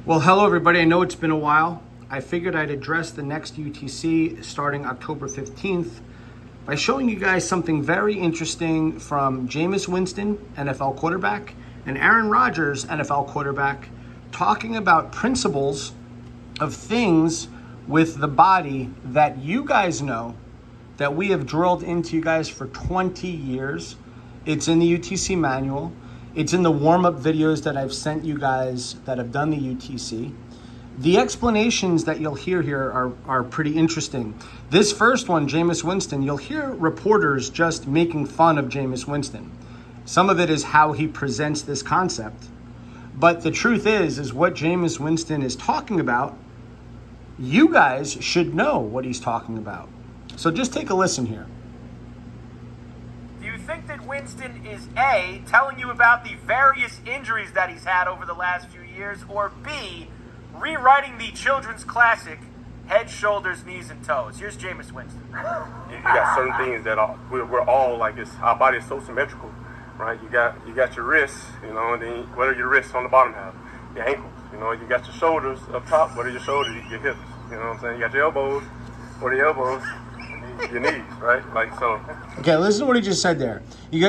Well, hello everybody. I know it's been a while. I figured I'd address the next UTC starting October 15th by showing you guys something very interesting from Jameis Winston, NFL quarterback, and Aaron Rodgers, NFL quarterback, talking about principles of things with the body that you guys know, that we have drilled into you guys for 20 years. It's in the UTC manual. It's in the warm-up videos that I've sent you guys that have done the UTC. The explanations that you'll hear here are pretty interesting. This first one, Jameis Winston, you'll hear reporters just making fun of Jameis Winston. Some of it is how he presents this concept. But the truth is what Jameis Winston is talking about, you guys should know what he's talking about. So just take a listen here. Do you think that Winston is A, telling you about the various injuries that he's had over the last few years, or B, rewriting the children's classic, head, shoulders, knees, and toes? Here's Jameis Winston. You got certain things that we're all like this. Our body is so symmetrical, right? You got your wrists, and then what are your wrists on the bottom half? Your ankles, you got your shoulders up top. What are your shoulders? Your hips, you know what I'm saying? You got your elbows. What are your elbows? Your knees, right? Like so. Okay, listen to what he just said there. You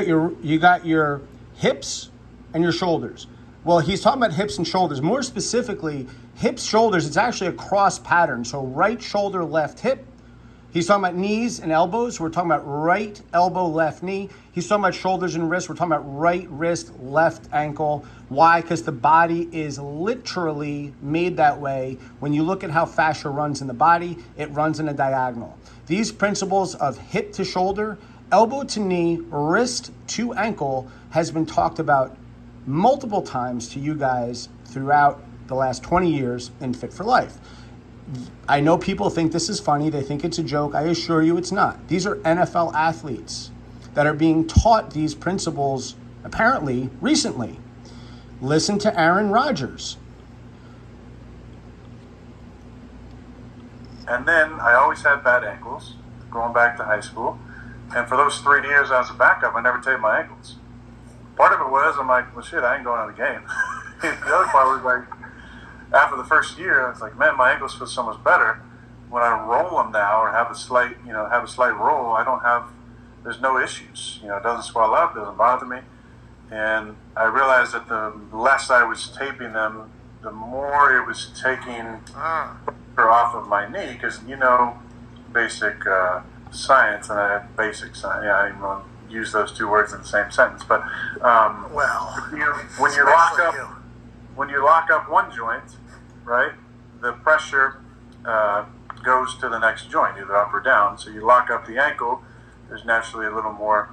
got your hips and your shoulders. Well, he's talking about hips and shoulders. More specifically, hips, shoulders, it's actually a cross pattern. So right shoulder, left hip. He's talking about knees and elbows. We're talking about right elbow, left knee. He's talking about shoulders and wrists. We're talking about right wrist, left ankle. Why? Because the body is literally made that way. When you look at how fascia runs in the body, it runs in a diagonal. These principles of hip to shoulder, elbow to knee, wrist to ankle has been talked about multiple times to you guys throughout the last 20 years in Fit for Life. I know people think this is funny. They think it's a joke. I assure you it's not. These are NFL athletes that are being taught these principles apparently recently. Listen to Aaron Rodgers. And then I always had bad ankles going back to high school. And for those 3 years I was a backup, I never taped my ankles. Part of it was, I'm like, well, shit, I ain't going on the game. The other part was like, after the first year, I was like, man, my ankles feel so much better. When I roll them now or have a slight roll, there's no issues. It doesn't swell up, doesn't bother me. And I realized that the less I was taping them, the more it was taking pressure off of my knee. Because, basic science, and I have basic science. Yeah, I didn't want to use those two words in the same sentence. But when you lock up one joint, right, the pressure goes to the next joint, either up or down. So you lock up the ankle, there's naturally a little more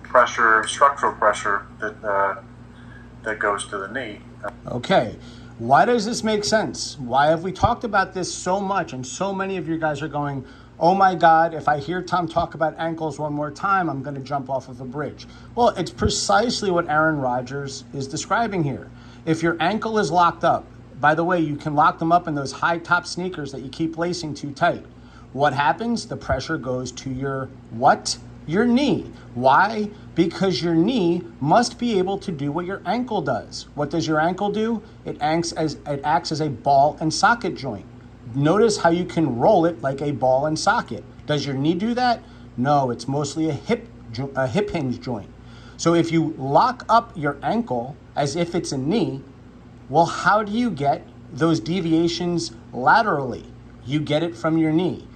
pressure, structural pressure that goes to the knee. Okay, why does this make sense? Why have we talked about this so much, and so many of you guys are going, oh my God, if I hear Tom talk about ankles one more time, I'm going to jump off of a bridge. Well, it's precisely what Aaron Rodgers is describing here. If your ankle is locked up, by the way, you can lock them up in those high top sneakers that you keep lacing too tight. What happens? The pressure goes to your what? Your knee. Why? Because your knee must be able to do what your ankle does. What does your ankle do? It acts as a ball and socket joint. Notice how you can roll it like a ball and socket. Does your knee do that? No, it's mostly a hip hinge joint. So if you lock up your ankle as if it's a knee, well, how do you get those deviations laterally? You get it from your knee.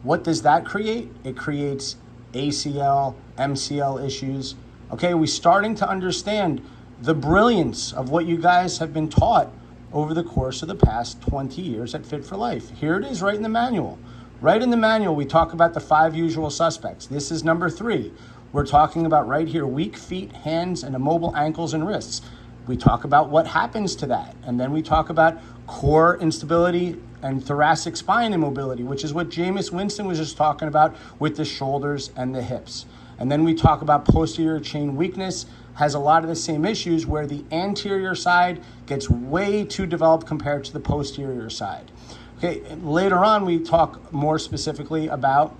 What does that create? It creates ACL, MCL issues. Okay, we're starting to understand the brilliance of what you guys have been taught over the course of the past 20 years at Fit for Life. Here it is right in the manual. Right in the manual, we talk about the 5 usual suspects. This is number 3. We're talking about right here, weak feet, hands, and immobile ankles and wrists. We talk about what happens to that. And then we talk about core instability and thoracic spine immobility, which is what Jameis Winston was just talking about with the shoulders and the hips. And then we talk about posterior chain weakness, has a lot of the same issues where the anterior side gets way too developed compared to the posterior side. Okay, later on we talk more specifically about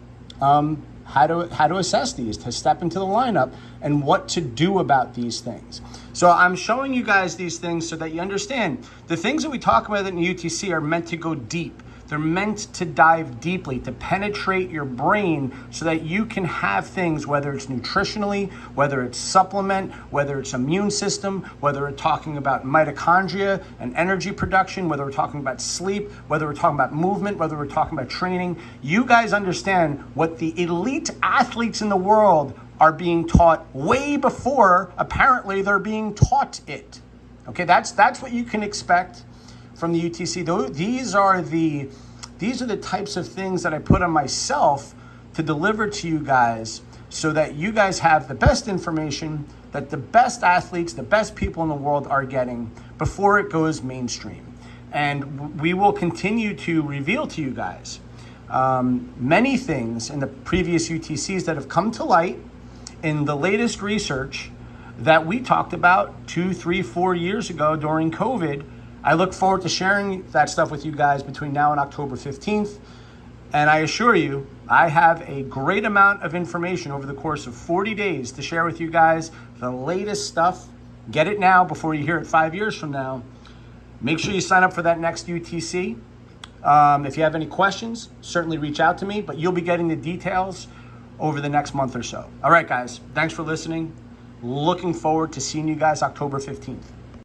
how to assess these, to step into the lineup, and what to do about these things. So I'm showing you guys these things so that you understand the things that we talk about in UTC are meant to go deep. They're meant to dive deeply, to penetrate your brain so that you can have things, whether it's nutritionally, whether it's supplement, whether it's immune system, whether we're talking about mitochondria and energy production, whether we're talking about sleep, whether we're talking about movement, whether we're talking about training. You guys understand what the elite athletes in the world are being taught way before apparently they're being taught it. Okay, that's what you can expect from the UTC. These are the types of things that I put on myself to deliver to you guys so that you guys have the best information that the best athletes, the best people in the world are getting before it goes mainstream. And we will continue to reveal to you guys many things in the previous UTCs that have come to light in the latest research that we talked about 2, 3, 4 years ago during COVID. I look forward to sharing that stuff with you guys between now and October 15th. And I assure you, I have a great amount of information over the course of 40 days to share with you guys, the latest stuff. Get it now before you hear it 5 years from now. Make sure you sign up for that next UTC. If you have any questions, certainly reach out to me, but you'll be getting the details over the next month or so. All right, guys, thanks for listening. Looking forward to seeing you guys October 15th.